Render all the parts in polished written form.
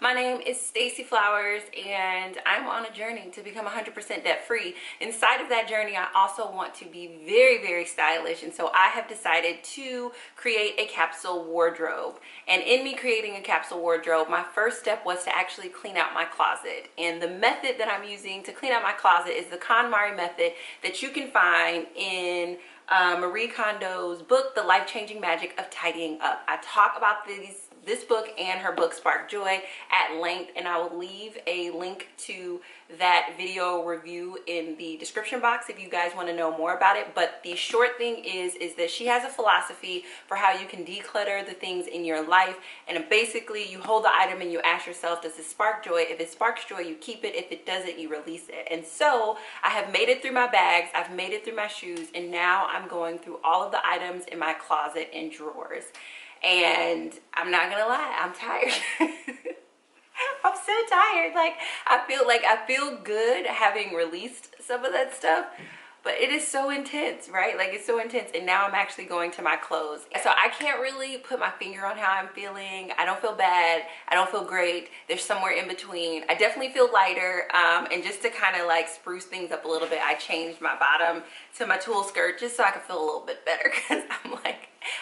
My name is Stacey Flowers and I'm on a journey to become 100% debt free. Inside of that journey, I also want to be very stylish, and so I have decided to create a capsule wardrobe. And in me creating a capsule wardrobe, my first step was to actually clean out my closet. And the method that I'm using to clean out my closet is the KonMari method that you can find in Marie Kondo's book, The Life-Changing Magic of Tidying Up. I talk about this book and her book Spark Joy at length, and I will leave a link to that video review in the description box if you guys want to know more about it. But the short thing is that she has a philosophy for how you can declutter the things in your life, and basically you hold the item and you ask yourself, does it spark joy? If it sparks joy, you keep it. If it doesn't, you release it. And so I have made it through my bags, I've made it through my shoes, and now I'm going through all of the items in my closet and drawers. And I'm not gonna lie, I'm tired. I'm so tired. Like I feel good having released some of that stuff, but it is so intense, right? Like, it's so intense. And now I'm actually going to my clothes, so I can't really put my finger on how I'm feeling. I don't feel bad, I don't feel great, there's somewhere in between. I definitely feel lighter, and just to kind of like spruce things up a little bit, I changed my bottom to my tulle skirt just so I could feel a little bit better, because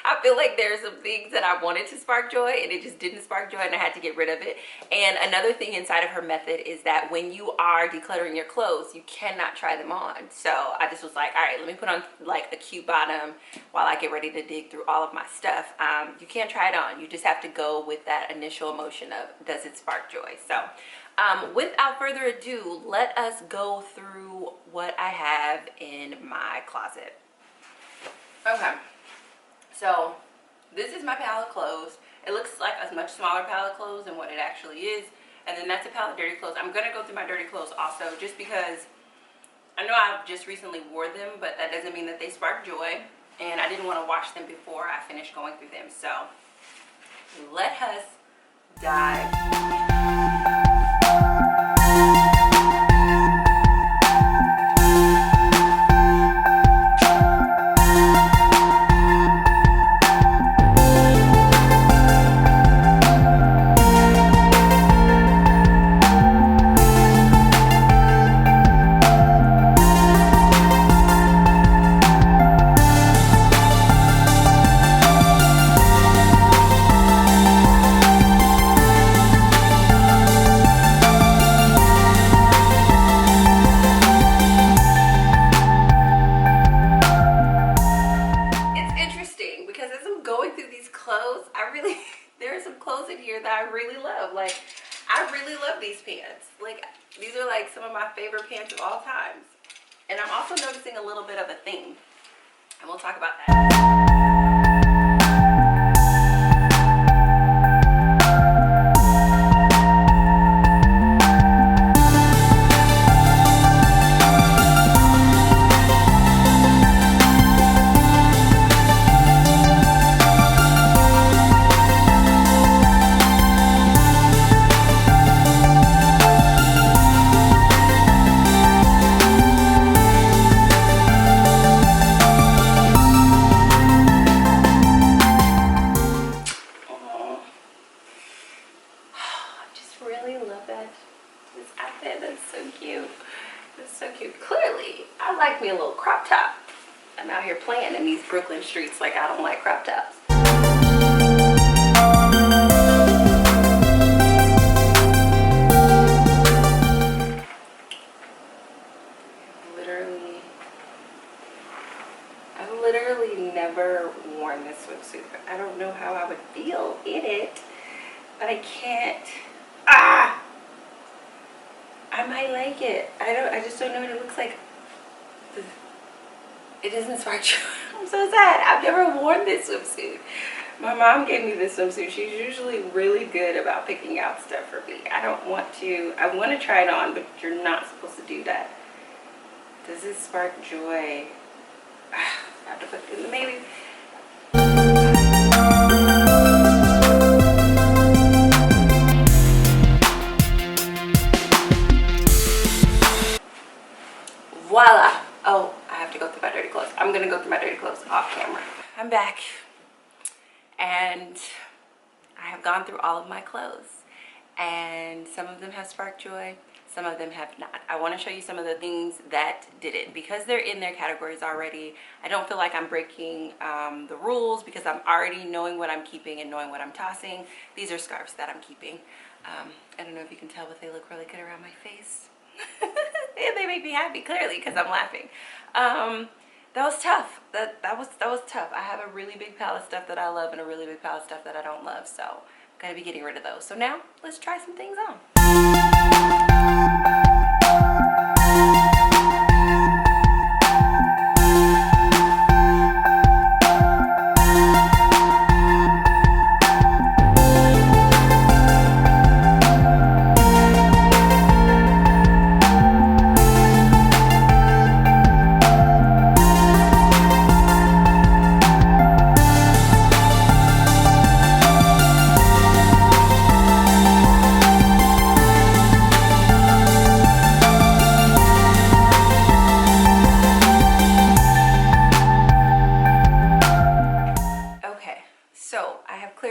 I feel like there's some things that I wanted to spark joy and it just didn't spark joy, and I had to get rid of it. And another thing inside of her method is that when you are decluttering your clothes, you cannot try them on. So I just was like, all right, let me put on like a cute bottom while I get ready to dig through all of my stuff. You can't try it on. You just have to go with that initial emotion of, does it spark joy? So without further ado, let us go through what I have in my closet. Okay. So this is my pile of clothes. It looks like a much smaller pile of clothes than what it actually is. And then that's a pile of dirty clothes. I'm going to go through my dirty clothes also, just because I know I've just recently wore them, but that doesn't mean that they spark joy. And I didn't want to wash them before I finished going through them. So let us dive. There are some clothes in here that I really love. Like, I really love these pants. Like, these are like some of my favorite pants of all times. And I'm also noticing a little bit of a theme, and we'll talk about that. This outfit, that's so cute. That's so cute. Clearly, I like me a little crop top. I'm out here playing in these Brooklyn streets like I don't like crop tops. I've literally never worn this swimsuit. I don't know how I would feel in it, but I can't. I might like it. I just don't know what it looks like. It doesn't spark joy. I'm so sad. I've never worn this swimsuit. My mom gave me this swimsuit. She's usually really good about picking out stuff for me. I want to try it on, but you're not supposed to do that. Does it spark joy? I have to put it, maybe. Voila. Oh, I have to go through my dirty clothes. I'm gonna go through my dirty clothes off camera. I'm back, and I have gone through all of my clothes, and some of them have sparked joy, some of them have not. I want to show you some of the things that didn't, because they're in their categories already. I don't feel like I'm breaking the rules because I'm already knowing what I'm keeping and knowing what I'm tossing. These are scarves that I'm keeping. I don't know if you can tell, but they look really good around my face. And they make me happy, clearly, because I'm laughing. That was tough. That was tough. I have a really big pile of stuff that I love and a really big pile of stuff that I don't love, so I'm gonna be getting rid of those. So now let's try some things on.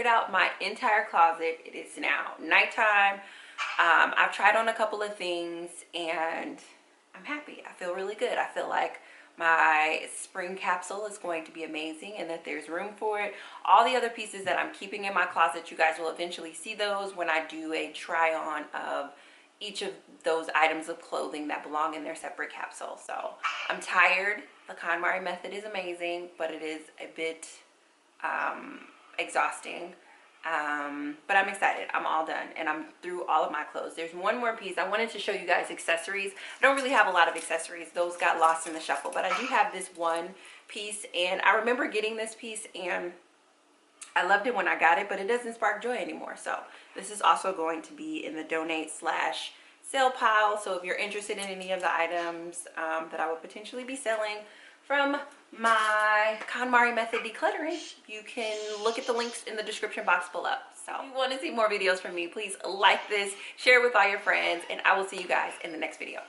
Out my entire closet. It is now nighttime. I've tried on a couple of things and I'm happy. I feel really good. I feel like my spring capsule is going to be amazing and that there's room for it. All the other pieces that I'm keeping in my closet, you guys will eventually see those when I do a try on of each of those items of clothing that belong in their separate capsule. So I'm tired. The KonMari method is amazing, but it is a bit exhausting, but I'm excited. I'm all done and I'm through all of my clothes. There's one more piece. I wanted to show you guys accessories. I don't really have a lot of accessories. Those got lost in the shuffle, but I do have this one piece, and I remember getting this piece and I loved it when I got it, but it doesn't spark joy anymore. So this is also going to be in the donate/sale pile. So if you're interested in any of the items that I would potentially be selling from my KonMari method decluttering, you can look at the links in the description box below. So if you want to see more videos from me, please like this, share it with all your friends, and I will see you guys in the next video.